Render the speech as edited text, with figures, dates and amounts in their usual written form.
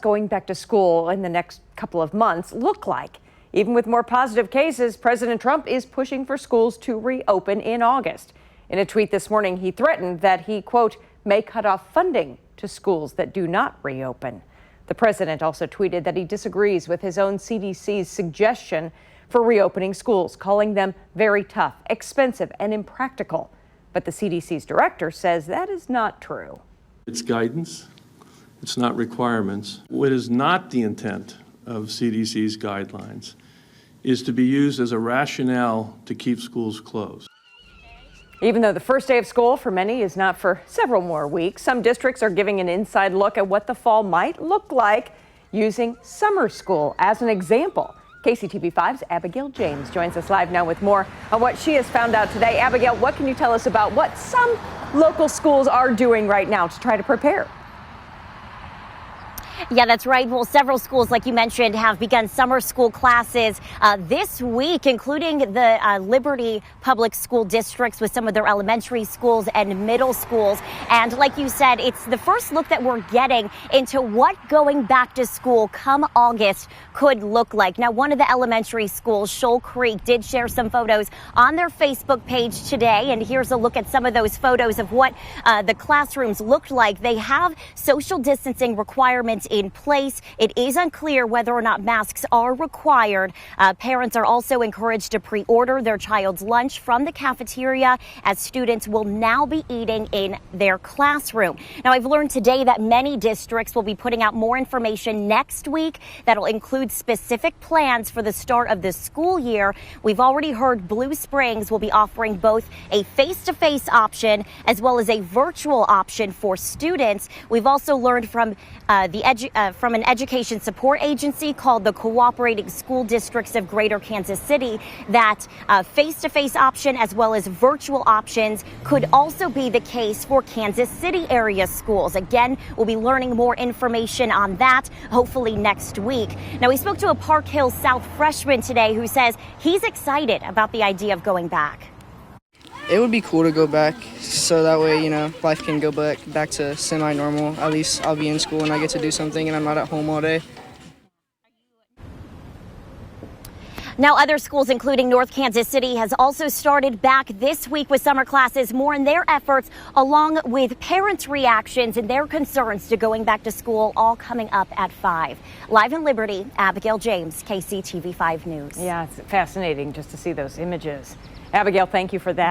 going back to school in the next couple of months look like? Even with more positive cases, President Trump is pushing for schools to reopen in August. In a tweet this morning, he threatened that he, quote, may cut off funding to schools that do not reopen. The president also tweeted that he disagrees with his own CDC's suggestion for reopening schools, calling them very tough, expensive, and impractical. But the CDC's director says that is not true. It's guidance. It's not requirements. What is not the intent of CDC's guidelines is to be used as a rationale to keep schools closed. Even though the first day of school for many is not for several more weeks, some districts are giving an inside look at what the fall might look like using summer school as an example. KCTV5's Abigail James joins us live now with more on what she has found out today. Abigail, what can you tell us about what some local schools are doing right now to try to prepare? Yeah, that's right. Well, several schools, like you mentioned, have begun summer school classes this week, including the Liberty Public School districts with some of their elementary schools and middle schools. And like you said, it's the first look that we're getting into what going back to school come August could look like. Now, one of the elementary schools, Shoal Creek, did share some photos on their Facebook page today. And here's a look at some of those photos of what the classrooms looked like. They have social distancing requirements in place. It is unclear whether or not masks are required. Parents are also encouraged to pre-order their child's lunch from the cafeteria, as students will now be eating in their classroom. Now, I've learned today that many districts will be putting out more information next week that'll include specific plans for the start of the school year. We've already heard Blue Springs will be offering both a face-to-face option as well as a virtual option for students. We've also learned from from an education support agency called the Cooperating School Districts of Greater Kansas City that face-to-face option as well as virtual options could also be the case for Kansas City area schools. Again, we'll be learning more information on that hopefully next week. Now, we spoke to a Park Hills South freshman today who says he's excited about the idea of going back. It would be cool to go back so that way, life can go back to semi-normal. At least I'll be in school and I get to do something and I'm not at home all day. Now, other schools, including North Kansas City, has also started back this week with summer classes. More in their efforts, along with parents' reactions and their concerns to going back to school, all coming up at 5. Live in Liberty, Abigail James, KCTV5 News. Yeah, it's fascinating just to see those images. Abigail, thank you for that.